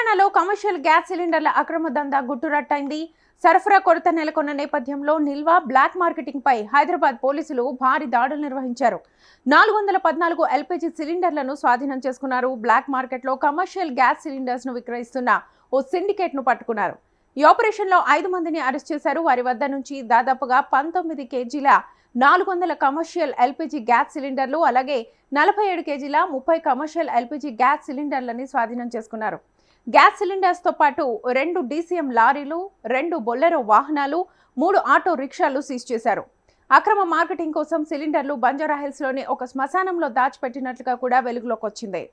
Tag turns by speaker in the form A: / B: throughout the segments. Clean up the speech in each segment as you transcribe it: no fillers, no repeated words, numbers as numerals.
A: తెలంగాణలో commercial gas సిలిండర్ల అక్రమ దందా గుట్టురట్టయింది. సరఫరా కొరత నెలకొన్న నేపథ్యంలో నిల్వ బ్లాక్ మార్కెటింగ్ పై హైదరాబాద్ పోలీసులు భారీ దాడులు నిర్వహించారు. 414 ఎల్పీజీ సిలిండర్లను స్వాధీనం చేసుకున్నారు. బ్లాక్ మార్కెట్లో కమర్షియల్ గ్యాస్ సిలిండర్స్ ను విక్రయిస్తున్న ఓ సిండికేట్ ను పట్టుకున్నారు. ఈ ఆపరేషన్ లో 5 మందిని అరెస్ట్ చేశారు. వారి వద్ద నుంచి దాదాపుగా 19 కేజీల 400 కమర్షియల్ ఎల్పీజీ గ్యాస్ సిలిండర్లు, అలాగే 47 కేజీల 30 కమర్షియల్ ఎల్పీజీ గ్యాస్ సిలిండర్లని స్వాధీనం చేసుకున్నారు. గ్యాస్ సిలిండర్స్ తో పాటు 2 డీసీఎం లారీలు, 2 బొలెరో వాహనాలు, 3 ఆటో రిక్షాలు సీజ్ చేశారు. అక్రమ మార్కెటింగ్ కోసం సిలిండర్లు బంజారాహిల్స్ లోని ఒక శ్మశానంలో దాచిపెట్టినట్లుగా కూడా వెలుగులోకి వచ్చింది.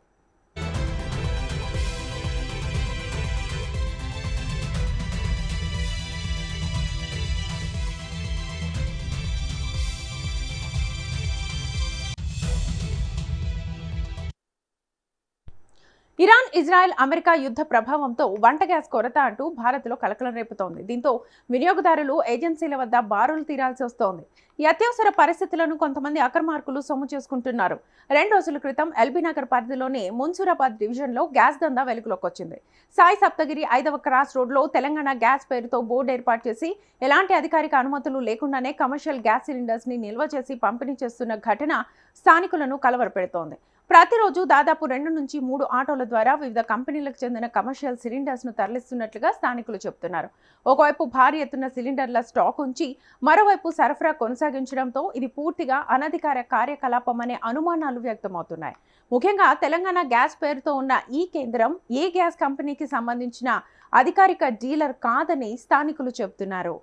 A: ఇరాన్, ఇజ్రాయెల్, అమెరికా యుద్ధ ప్రభావంతో వంట గ్యాస్ కొరత అంటూ భారత్లో కలకలం రేపుతోంది. దీంతో వినియోగదారులు ఏజెన్సీల వద్ద బారులు తీరాల్సి వస్తోంది. ఈ అత్యవసర పరిస్థితులను కొంతమంది అక్రమార్కులు సొమ్ము చేసుకుంటున్నారు. 2 రోజుల క్రితం ఎల్బీనగర్ పరిధిలోని మున్సూరాబాద్ డివిజన్లో గ్యాస్ దందా వెలుగులోకి వచ్చింది. సాయి సప్తగిరి 5వ క్రాస్ రోడ్లో తెలంగాణ గ్యాస్ పేరుతో బోర్డు ఏర్పాటు చేసి ఎలాంటి అధికారిక అనుమతులు లేకుండానే కమర్షియల్ గ్యాస్ సిలిండర్స్ ని నిల్వ చేసి పంపిణీ చేస్తున్న ఘటన స్థానికులను కలవరపెడుతోంది. ప్రతిరోజు దాదాపు 2 నుంచి 3 ఆటోల ద్వారా వివిధ కంపెనీలకు చెందిన కమర్షియల్ సిలిండర్స్ ను తరలిస్తున్నట్లుగా స్థానికులు చెబుతున్నారు. ఒకవైపు భారీ ఎత్తున సిలిండర్ల స్టాక్ ఉంచి మరోవైపు సరఫరా కొనసాగించడంతో ఇది పూర్తిగా అనధికార కార్యకలాపం అనే అనుమానాలు వ్యక్తమవుతున్నాయి. ముఖ్యంగా తెలంగాణ గ్యాస్ పేరుతో ఉన్న ఈ కేంద్రం ఏ గ్యాస్ కంపెనీకి సంబంధించిన అధికారిక డీలర్ కాదని స్థానికులు చెబుతున్నారు.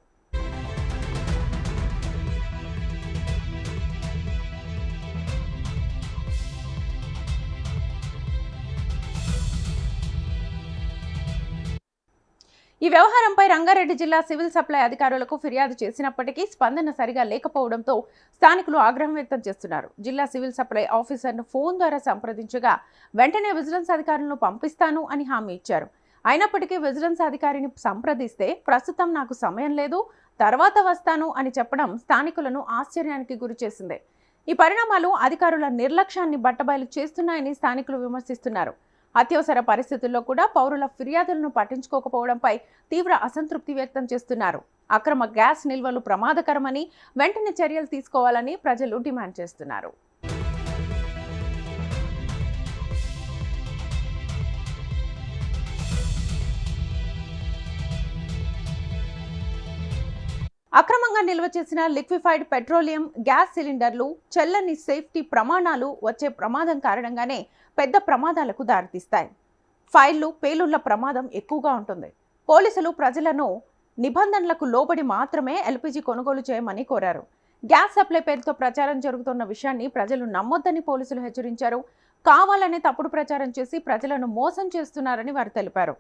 A: ఈ వ్యవహారంపై రంగారెడ్డి జిల్లా సివిల్ సప్లై అధికారులకు ఫిర్యాదు చేసినప్పటికీ స్పందన సరిగా లేకపోవడంతో స్థానికులు ఆగ్రహం వ్యక్తం చేస్తున్నారు. జిల్లా సివిల్ సప్లై ఆఫీసర్ను ఫోన్ ద్వారా సంప్రదించగా వెంటనే విజిలెన్స్ అధికారులను పంపిస్తాను అని హామీ ఇచ్చారు. అయినప్పటికీ విజిలెన్స్ అధికారిని సంప్రదిస్తే ప్రస్తుతం నాకు సమయం లేదు, తర్వాత వస్తాను అని చెప్పడం స్థానికులను ఆశ్చర్యానికి గురిచేసింది. ఈ పరిణామాలు అధికారుల నిర్లక్ష్యాన్ని బట్టబయలు చేస్తున్నాయని స్థానికులు విమర్శిస్తున్నారు. అత్యవసర పరిస్థితుల్లో కూడా పౌరుల ఫిర్యాదులను పట్టించుకోకపోవడంపై తీవ్ర అసంతృప్తి వ్యక్తం చేస్తున్నారు. అక్రమ గ్యాస్ నిల్వలు ప్రమాదకరమని, వెంటనే చర్యలు తీసుకోవాలని ప్రజలు డిమాండ్ చేస్తున్నారు. అక్రమంగా నిల్వ చేసిన లిక్విఫైడ్ పెట్రోలియం గ్యాస్ సిలిండర్లు చెల్లని సేఫ్టీ ప్రమాణాలు వచ్చే ప్రమాదం కారణంగానే పెద్ద ప్రమాదాలకు దారితీస్తాయి. ఫైళ్లు, పేలుళ్ల ప్రమాదం ఎక్కువగా ఉంటుంది. పోలీసులు ప్రజలను నిబంధనలకు లోబడి మాత్రమే ఎల్పీజీ కొనుగోలు చేయమని కోరారు. గ్యాస్ సప్లై పేరుతో ప్రచారం జరుగుతున్న విషయాన్ని ప్రజలు నమ్మొద్దని పోలీసులు హెచ్చరించారు. కావాలనే తప్పుడు ప్రచారం చేసి ప్రజలను మోసం చేస్తున్నారని వారు తెలిపారు.